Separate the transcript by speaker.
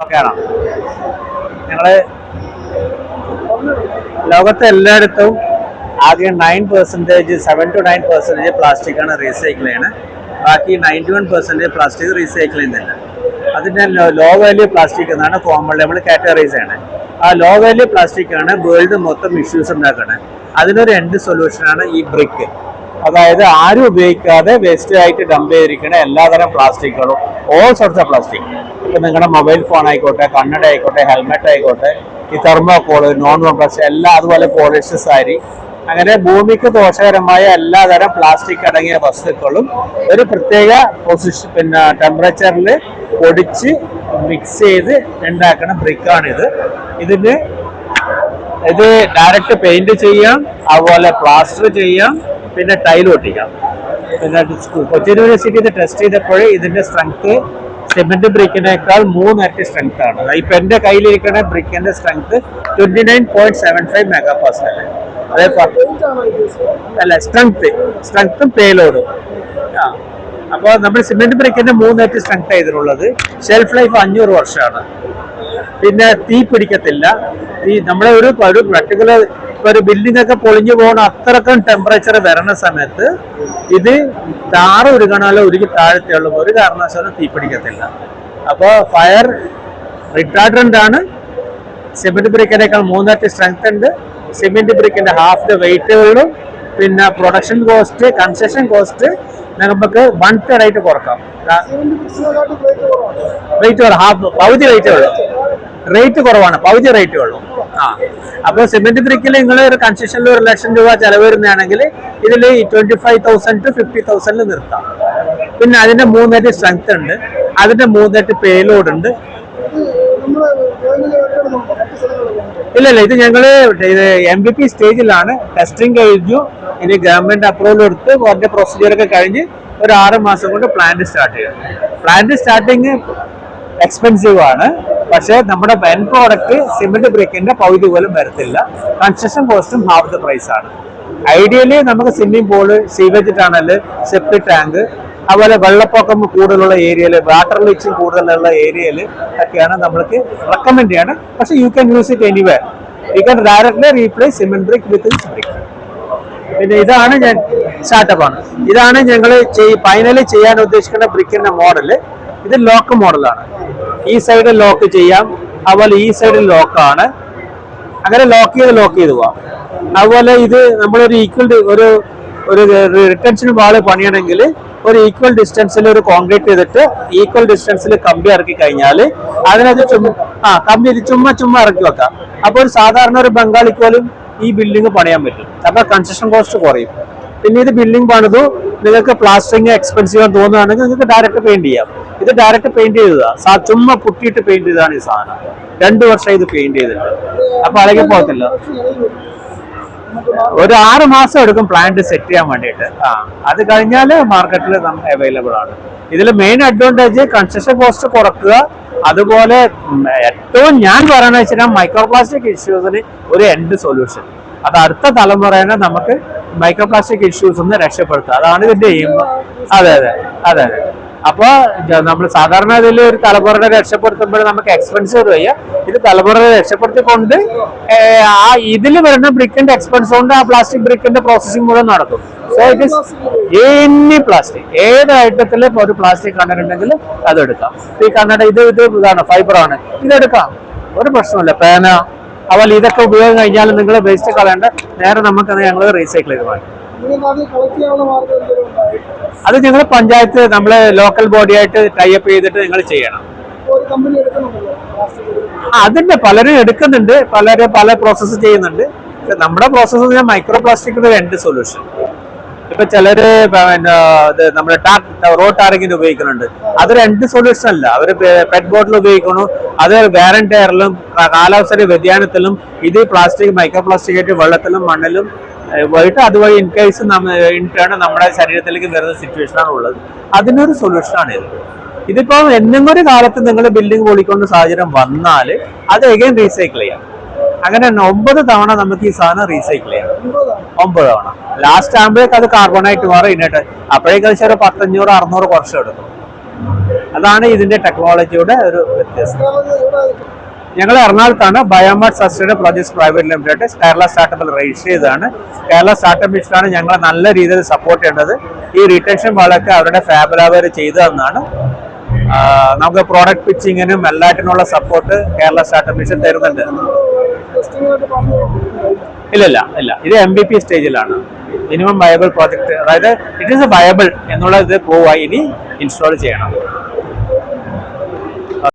Speaker 1: ഒക്കെയാണോ ഞങ്ങള് ലോകത്തെ എല്ലായിടത്തും ആദ്യം 9%, 7 to 9% പ്ലാസ്റ്റിക് ആണ് റീസൈക്കിൾ ചെയ്യണത്. ബാക്കി 91% പ്ലാസ്റ്റിക് റീസൈക്കിൾ ചെയ്യുന്നില്ല. അതിൻ്റെ ലോ വാല്യൂ പ്ലാസ്റ്റിക് എന്നാണ് കോമൺ ലെവൽ കാറ്റഗറൈസ് ചെയ്യണത്. ആ ലോ വാല്യൂ പ്ലാസ്റ്റിക് ആണ് വേൾഡ് മൊത്തം ഇഷ്യൂസ് ഉണ്ടാക്കുന്നത്. അതിനൊരു എൻഡ് സൊല്യൂഷനാണ് ഈ ബ്രിക്ക്. അതായത് ആരും ഉപയോഗിക്കാതെ വേസ്റ്റ് ആയിട്ട് ഡംപ് ചെയ്തിരിക്കുന്ന എല്ലാതരം പ്ലാസ്റ്റിക്കുകളും, ഓൾ സോർട്സ് ഓഫ് പ്ലാസ്റ്റിക്. ഇപ്പം നിങ്ങളുടെ മൊബൈൽ ഫോൺ ആയിക്കോട്ടെ, കണ്ണട ആയിക്കോട്ടെ, ഹെൽമെറ്റ് ആയിക്കോട്ടെ, ഈ തെർമോകോള്, നോൺ പ്ലാസ്റ്റിക് എല്ലാം, അതുപോലെ പോളിസ്റ്റർ സാരി, അങ്ങനെ ഭൂമിക്ക് ദോഷകരമായ എല്ലാതരം പ്ലാസ്റ്റിക് അടങ്ങിയ വസ്തുക്കളും ഒരു പ്രത്യേക ടെമ്പറേച്ചറിൽ പൊടിച്ച് മിക്സ് ചെയ്ത് ഉണ്ടാക്കുന്ന ബ്രിക്കാണിത്. ഇത് ഡയറക്റ്റ് പെയിന്റ് ചെയ്യാം, അതുപോലെ പ്ലാസ്റ്റർ ചെയ്യാം, പിന്നെ ടൈൽ ഒട്ടിക്കാം. പിന്നെ കൊച്ചിൻ യൂണിവേഴ്സിറ്റി ഇത് ടെസ്റ്റ് ചെയ്തപ്പോൾ ഇതിന്റെ സ്ട്രെങ്ത് സിമെന്റ് ബ്രിക്കിനേക്കാൾ 3 ഇരട്ടി സ്ട്രെങ്ത് ആണ്. ഇപ്പൊ എന്റെ കയ്യിലിരിക്കുന്ന ബ്രിക്കിന്റെ സ്ട്രെങ്ത് 29.75 മെഗാപാസ്കൽ. അല്ല, സ്ട്രെങ്ത്തും പേലോഡും. അപ്പോൾ നമ്മൾ സിമെന്റ് ബ്രിക്കിന്റെ 3 ഇരട്ടി സ്ട്രെങ്ത് ചെയ്തിട്ടുള്ളത്. ഷെൽഫ് ലൈഫ് 500 വർഷമാണ്. പിന്നെ തീ പിടിക്കത്തില്ല. നമ്മളെ ഒരു പർട്ടിക്കുലർ ഒരു ബിൽഡിംഗ് ഒക്കെ പൊളിഞ്ഞു പോകുന്ന അത്രക്കും ടെമ്പറേച്ചർ വരുന്ന സമയത്ത് ഇത് താറ് ഉരുകണല്ലോ, ഉരുകി താഴത്തെയുള്ളൂ, ഒരു കാരണവശാലും തീ പിടിക്കത്തില്ല. അപ്പോൾ ഫയർ റിട്ടാർഡന്റ് ആണ്. സിമെന്റ് ബ്രിക്കിനേക്കാൾ 3 ഇരട്ടി സ്ട്രെങ്ത് ഉണ്ട്. സിമെന്റ് ബ്രിക്കിന്റെ ഹാഫ് ദ വെയിറ്റ് ഉള്ളൂ. പിന്നെ പ്രൊഡക്ഷൻ കോസ്റ്റ്, കൺസ്ട്രക്ഷൻ കോസ്റ്റ് നമുക്ക് 1/3 ആയിട്ട് കുറക്കാം. വെയിറ്റ് പകുതി വെയിറ്റേ ഉള്ളൂ. റേറ്റ് കുറവാണ്, പകുതി റേറ്റേ ഉള്ളൂ. അപ്പോൾ സിമെന്റ് ബ്രിക്കിൽ നിങ്ങൾ ഒരു കൺസ്ട്രക്ഷനിൽ 1 ലക്ഷം രൂപ ചെലവ് വരുന്നതാണെങ്കിൽ ഇതിൽ 25,000 to 50,000 നിർത്താം. പിന്നെ അതിന്റെ 3 ഇരട്ടി സ്ട്രെങ്ത് ഉണ്ട്, അതിന്റെ 3 ഇരട്ടി പേലോഡ് ഉണ്ട്. ഇല്ല, ഇത് ഞങ്ങള് MVP സ്റ്റേജിലാണ്. ടെസ്റ്റിംഗ് കഴിഞ്ഞു. ഇനി ഗവൺമെന്റ് അപ്രൂവൽ എടുത്ത് അതിന്റെ പ്രൊസീജിയർ ഒക്കെ കഴിഞ്ഞ് ഒരു 6 മാസം കൊണ്ട് പ്ലാന്റ് സ്റ്റാർട്ട് ചെയ്യും. പ്ലാന്റ് സ്റ്റാർട്ടിങ് എക്സ്പെൻസീവ് ആണ്. പക്ഷേ നമ്മുടെ എൻ പ്രോഡക്റ്റ് സിമെന്റ് ബ്രിക്കിന്റെ പകുതി പോലും വരത്തില്ല. കൺസ്ട്രക്ഷൻ കോസ്റ്റും ഹാഫ് ദ പ്രൈസ് ആണ്. ഐഡിയലി നമുക്ക് swimming pool, sewage tunnel, septic tank, അതുപോലെ വെള്ളപ്പൊക്കം കൂടുതലുള്ള ഏരിയയിൽ, വാട്ടർ ലീച്ചിങ് കൂടുതലുള്ള ഏരിയയിൽ ഒക്കെയാണ് നമ്മൾക്ക് റെക്കമെൻഡ് ചെയ്യണം. പക്ഷേ you can use it anywhere. You can directly replace cement brick with brick. പിന്നെ ഇതാണ് സ്റ്റാർട്ടപ്പാണ്. ഇതാണ് ഞങ്ങൾ ഫൈനലി ചെയ്യാൻ ഉദ്ദേശിക്കുന്ന ബ്രിക്കിന്റെ മോഡല്. ഇത് ലോക്ക് മോഡലാണ്. ഈ സൈഡ് ലോക്ക് ചെയ്യാം, അതുപോലെ ഈ സൈഡിൽ ലോക്കാണ്. അങ്ങനെ ലോക്ക് ചെയ്ത് പോവാം. അതുപോലെ ഇത് നമ്മളൊരു ഒരു റിട്ടൻഷൻ വാള് പണിയണമെങ്കിൽ ഒരു ഈക്വൽ ഡിസ്റ്റൻസിൽ ഒരു കോൺക്രീറ്റ് ചെയ്തിട്ട് ഈക്വൽ ഡിസ്റ്റൻസിൽ കമ്പി ഇറക്കി കഴിഞ്ഞാൽ അതിനകത്ത് കമ്പി ചുമ്മാ ഇറക്കി വെക്കാം. അപ്പോൾ ഒരു സാധാരണ ഒരു ബംഗാളിക്ക് പോലും ഈ ബിൽഡിംഗ് പണിയാൻ പറ്റും. അപ്പോൾ കൺസ്ട്രക്ഷൻ കോസ്റ്റ് കുറയും. പിന്നെ ഇത് ബിൽഡിംഗ് പണിതു നിങ്ങൾക്ക് പ്ലാസ്റ്ററിങ് എക്സ്പെൻസീവ് ആണെന്ന് തോന്നുകയാണെങ്കിൽ നിങ്ങൾക്ക് ഡയറക്റ്റ് പെയിന്റ് ചെയ്യാം. ഇത് ഡയറക്റ്റ് പെയിന്റ് ചെയ്തതാ, ചുമ്മാ പുട്ടിയിട്ട് പെയിന്റ് ചെയ്തതാണ് ഈ സാധനം. 2 വർഷം ഇത് പെയിന്റ് ചെയ്തിട്ട്. അപ്പൊ അളകി പോകത്തില്ല. ഒരു 6 മാസം എടുക്കും പ്ലാന്റ് സെറ്റ് ചെയ്യാൻ വേണ്ടിയിട്ട്. അത് കഴിഞ്ഞാൽ മാർക്കറ്റിൽ അവൈലബിൾ ആണ്. ഇതിൽ മെയിൻ അഡ്വാൻറ്റേജ് കൺസ്ട്രക്ഷൻ കോസ്റ്റ് കുറക്കുക. അതുപോലെ ഏറ്റവും ഞാൻ പറയുന്നത് വെച്ചാൽ മൈക്രോ പ്ലാസ്റ്റിക് ഇഷ്യൂസിന് ഒരു എൻഡ് സൊല്യൂഷൻ. അത് അടുത്ത തലമുറേനെ നമുക്ക് മൈക്രോ പ്ലാസ്റ്റിക് ഇഷ്യൂസ് ഒന്ന് രക്ഷപ്പെടുത്തുക. അതാണ് ഇതിന്റെ എയിം. അതെ. അപ്പൊ നമ്മൾ സാധാരണ ഇതിൽ ഒരു തലമുറയെ രക്ഷപ്പെടുത്തുമ്പോൾ നമുക്ക് എക്സ്പെൻസ് വയ്യ. ഇത് തലമുറയെ രക്ഷപ്പെടുത്തിക്കൊണ്ട് ഇതിൽ വരുന്ന ബ്രിക്കിന്റെ എക്സ്പെൻസ് കൊണ്ട് ആ പ്ലാസ്റ്റിക് ബ്രിക്കിന്റെ പ്രോസസ്സിംഗ് മുഴുവൻ നടക്കും. So it is any plastic, ഏത് ഐറ്റത്തിൽ ഒരു പ്ലാസ്റ്റിക് കണ്ണടുണ്ടെങ്കിൽ അതെടുക്കാം. ഈ കണ്ണട ഇത് ഇതാണ്, ഫൈബറാണ്, ഇതെടുക്കാം, ഒരു പ്രശ്നമില്ല. പേന, അതുപോലെ ഇതൊക്കെ ഉപയോഗം കഴിഞ്ഞാൽ നിങ്ങൾ വേസ്റ്റ് കളയേണ്ട, നേരെ നമുക്ക് ഞങ്ങൾ റീസൈക്കിൾ ചെയ്ത് മാറ്റും. അത് ഞങ്ങൾ പഞ്ചായത്ത്, നമ്മളെ ലോക്കൽ ബോഡി ആയിട്ട് ടൈപ്പ് ചെയ്തിട്ട് നിങ്ങൾ ചെയ്യണം. അതിന്റെ പലരും എടുക്കുന്നുണ്ട്, പല പ്രോസസ്സ് ചെയ്യുന്നുണ്ട്. നമ്മുടെ പ്രോസസ്സ് മൈക്രോ പ്ലാസ്റ്റിക്കിന്റെ ഒരു എൻഡ് സൊല്യൂഷൻ. ഇപ്പൊ ചിലര് നമ്മുടെ റോഡ് ടാറിങ്ങിന് ഉപയോഗിക്കുന്നുണ്ട്. അതൊരു എൻഡ് സൊല്യൂഷൻ അല്ല. അവര് പെറ്റ് ബോട്ടിൽ ഉപയോഗിക്കുന്നു. അത് വേറെ ടയറിലും കാലാവസ്ഥയുടെ വ്യതിയാനത്തിലും ഇത് പ്ലാസ്റ്റിക്, മൈക്രോ പ്ലാസ്റ്റിക് ആയിട്ട് വെള്ളത്തിലും മണ്ണിലും പോയിട്ട് അതുവഴി ഇൻകേസ് നമ്മുടെ ശരീരത്തിലേക്ക് വരുന്ന സിറ്റുവേഷനാണ് ഉള്ളത്. അതിനൊരു സൊല്യൂഷനാണ് ഇത്. ഇതിപ്പോ എന്തെങ്കിലും ഒരു കാലത്ത് നിങ്ങൾ ബിൽഡിംഗ് പൊളിക്കുന്ന സാഹചര്യം വന്നാൽ അത് എഗൈൻ റീസൈക്കിൾ ചെയ്യാം. അങ്ങനെ 9 തവണ നമുക്ക് ഈ സാധനം റീസൈക്കിൾ ചെയ്യാം. 9 തവണ. ലാസ്റ്റ് ആകുമ്പോഴേക്ക് അത് കാർബണായിട്ട് മാറും. ഇന്നിട്ട് അപ്പോഴേക്കും ഒരു 500-600 വർഷം എടുക്കും. അതാണ് ഇതിന്റെ ടെക്നോളജിയുടെ ഒരു വ്യത്യാസം. ഞങ്ങൾ എറണാകുളത്താണ് Biomart sustainable projects private limited Kerala സ്റ്റാർട്ടപ്പിൽ രജിസ്റ്റർ ചെയ്തതാണ്. കേരള സ്റ്റാർട്ടപ്പ് മിഷനാണ് ഞങ്ങളെ നല്ല രീതിയിൽ സപ്പോർട്ട് ചെയ്യേണ്ടത്. ഈ റീറ്റൻഷൻ വളൊക്കെ അവരുടെ ഫാബ് ലാബ് ചെയ്തു തന്നാണ്. നമുക്ക് പ്രോഡക്റ്റ് പിച്ചിങ്ങിനും എല്ലാറ്റിനുള്ള സപ്പോർട്ട് കേരള സ്റ്റാർട്ടപ്പ് മിഷൻ തരുന്നുണ്ട്. ഇല്ല, ഇത് MVP സ്റ്റേജിലാണ്. മിനിമം വയബിൾ പ്രോജക്റ്റ്, അതായത് ഇറ്റ് ഈസ് എ വയബിൾ എന്നുള്ള ഇത് പോവാ ഇനി ഇൻസ്റ്റാൾ ചെയ്യണം.